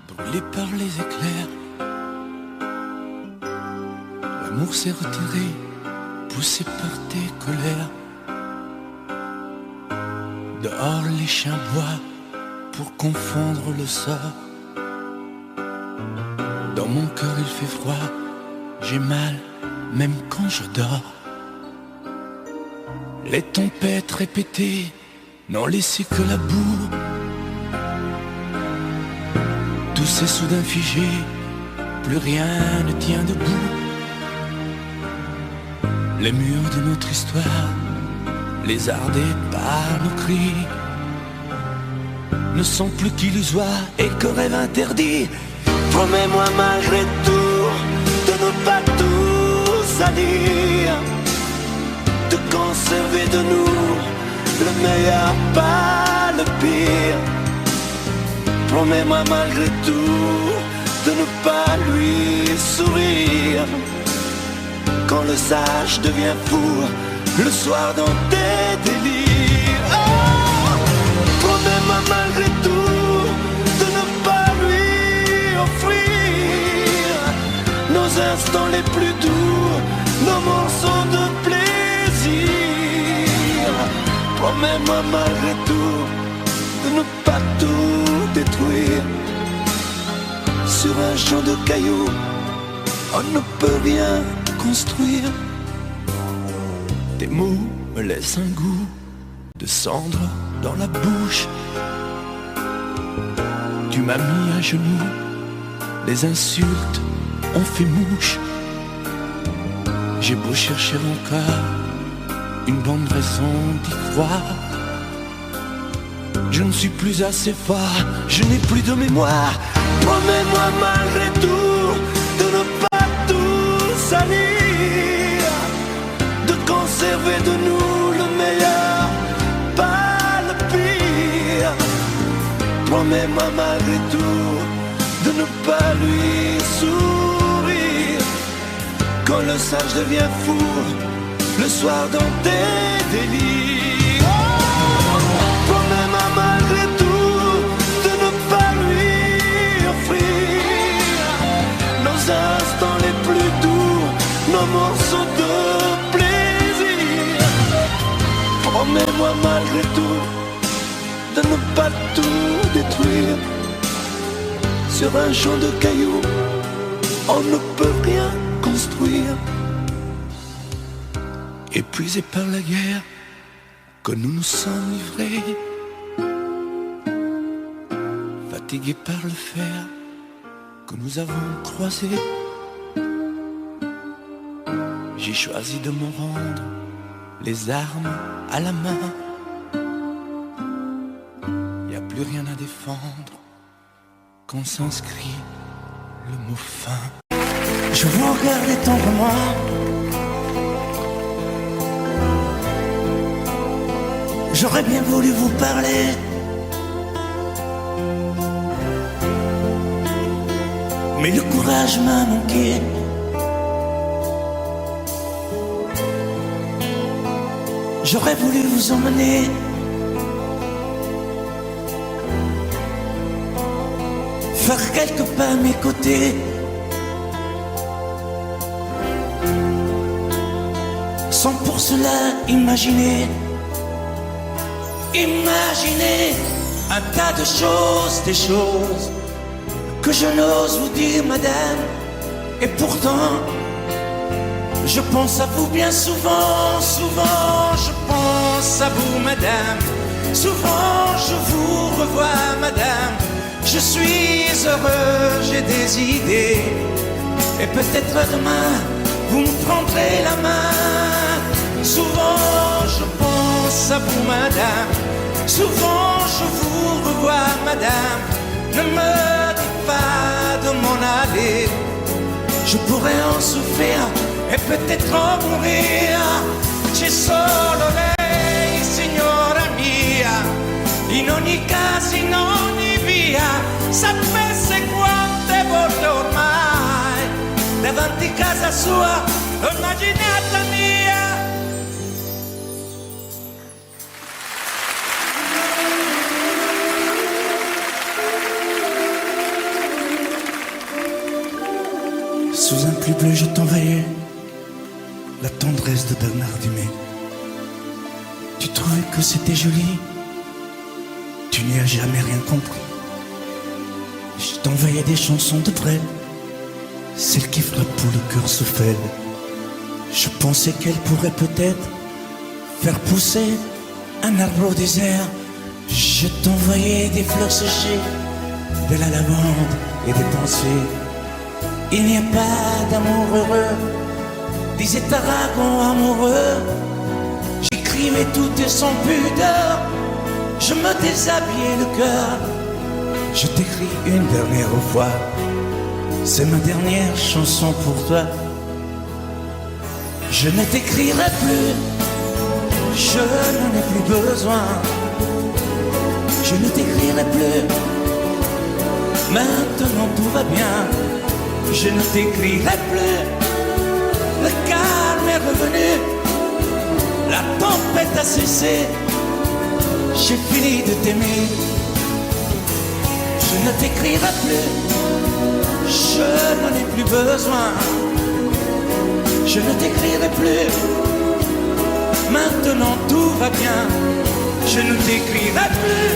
brûlé par les éclairs. L'amour s'est retiré, poussé par tes colères. Dehors les chiens boient pour confondre le sort. Dans mon cœur il fait froid, j'ai mal même quand je dors. Les tempêtes répétées n'ont laissé que la boue. Tout s'est soudain figé, plus rien ne tient debout. Les murs de notre histoire, lézardés par nos cris, ne sont plus qu'illusoires et que rêve interdit. Promets-moi malgré tout de ne pas tout salir, de conserver de nous le meilleur, pas le pire. Promets-moi malgré tout de ne pas lui sourire quand le sage devient fou le soir dans tes délires. Oh, promets-moi malgré tout de ne pas lui offrir nos instants les plus doux, nos morceaux de plaisir. Promets-moi malgré tout de ne pas tout détruire. Sur un champ de cailloux, on ne peut rien construire. Tes mots me laissent un goût de cendre dans la bouche. Tu m'as mis à genoux, les insultes ont fait mouche. J'ai beau chercher encore une bonne raison d'y croire, je ne suis plus assez fort, je n'ai plus de mémoire. Promets-moi malgré tout de ne pas tout salir, de conserver de nous le meilleur, pas le pire. Promets-moi malgré tout de ne pas lui sourire quand le ça je deviens fou le soir dans tes délires. Oh, promets-moi malgré tout de ne pas lui offrir nos instants les plus doux, nos morceaux de plaisir. Promets-moi malgré tout de ne pas tout détruire. Sur un champ de cailloux, on ne peut rien construire. Épuisés par la guerre que nous nous sommes livrés, fatigués par le fer que nous avons croisé, j'ai choisi de me rendre les armes à la main. Y a plus rien à défendre quand s'inscrit le mot fin. Je vous regardais tendrement, j'aurais bien voulu vous parler, mais le courage m'a manqué. J'aurais voulu vous emmener faire quelques pas à mes côtés, sans pour cela imaginer un tas de choses, des choses que je n'ose vous dire, madame. Et pourtant, je pense à vous bien souvent, souvent je pense à vous, madame. Souvent je vous revois, madame. Je suis heureux, j'ai des idées, et peut-être demain vous me prendrez la main. Souvent je pense à vous, madame. Souvent je vous revois, madame. Ne me dites pas de m'en aller, je pourrais en souffrir e peut-être en mourir. C'è solo lei, signora mia, in ogni caso, in ogni via. Sapesse quante volte ormai davanti casa sua l'ho immaginata mia. Sous un pluie bleu, je t'envoyais la tendresse de Bernard Dumay. Tu trouvais que c'était joli, tu n'y as jamais rien compris. Je t'envoyais des chansons de Brel, celles qui frappent où le cœur se fêle. Je pensais qu'elle pourrait peut-être faire pousser un arbre au désert. Je t'envoyais des fleurs séchées, de la lavande et des pensées. Il n'y a pas d'amour heureux, disait Aragon amoureux. J'écrivais tout et sans pudeur, je me déshabillais le cœur. Je t'écris une dernière fois, c'est ma dernière chanson pour toi. Je ne t'écrirai plus, je n'en ai plus besoin. Je ne t'écrirai plus, maintenant tout va bien. Je ne t'écrirai plus, le calme est revenu, la tempête a cessé, j'ai fini de t'aimer. Je ne t'écrirai plus, je n'en ai plus besoin. Je ne t'écrirai plus, maintenant tout va bien. Je ne t'écrirai plus,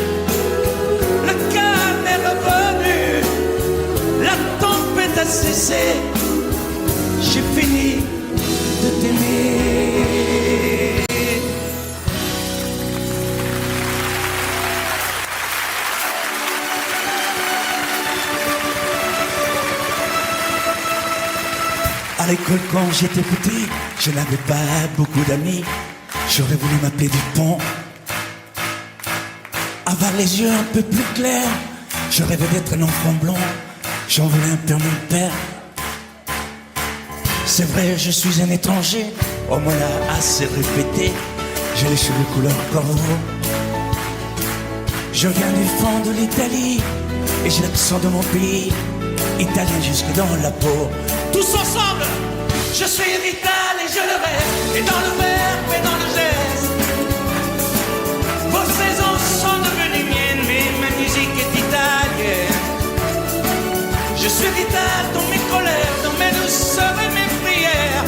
le calme est revenu, la tempête a cessé, j'ai fini de t'aimer. À l'école quand j'étais petit, je n'avais pas beaucoup d'amis. J'aurais voulu m'appeler Dupont, avoir les yeux un peu plus clairs. Je rêvais d'être un enfant blond, j'en voulais un peu à mon père. C'est vrai, je suis un étranger, on me l'a assez répété. J'ai les cheveux couleur corbeau. Je viens du fond de l'Italie et j'ai l'accent de mon pays, italien jusque dans la peau. Tous ensemble! Je suis vital et je le reste, et dans le verbe et dans le geste. Vos saisons sont devenues miennes, mais ma musique est italienne. Je suis vital dans mes colères, dans mes douceurs et mes prières.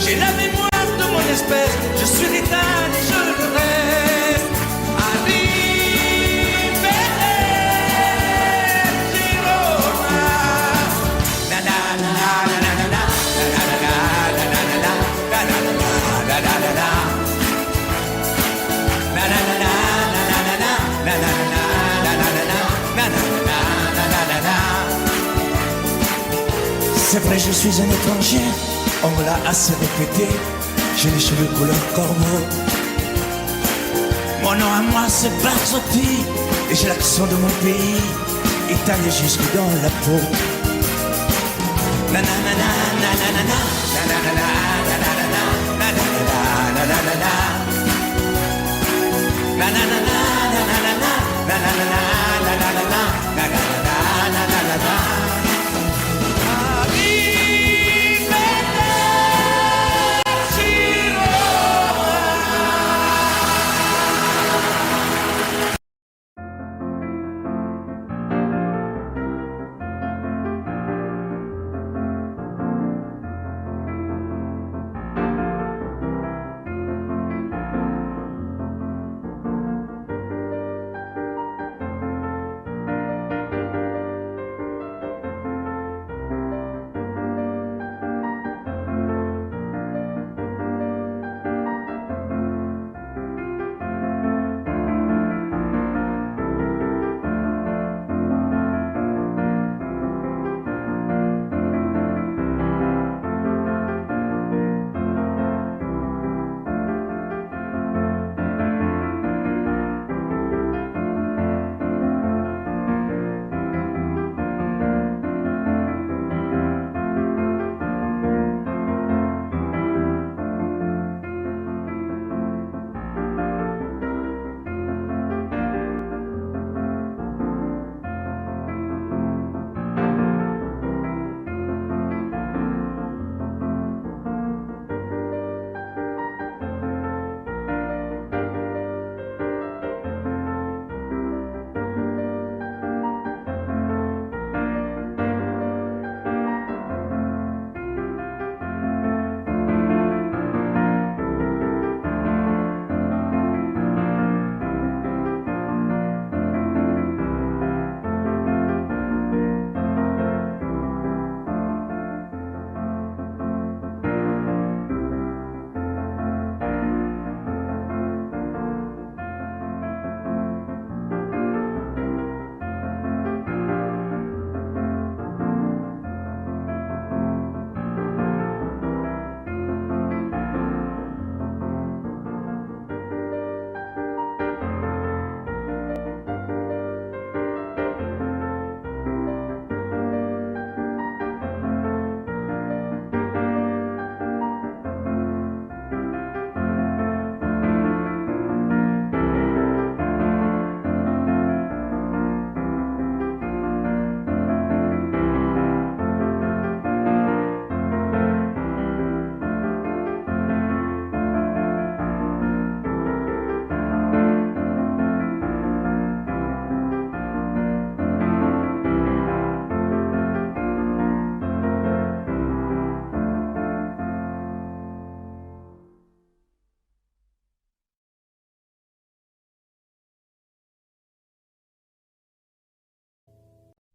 J'ai la mémoire de mon espèce, je suis vital et je le reste. C'est vrai, je suis un étranger, on me l'a assez répété. J'ai les cheveux couleur corbeau. Mon nom à moi c'est Barzotti, et j'ai l'accent de mon pays, italien jusque dans la peau.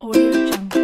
Audio Jungle.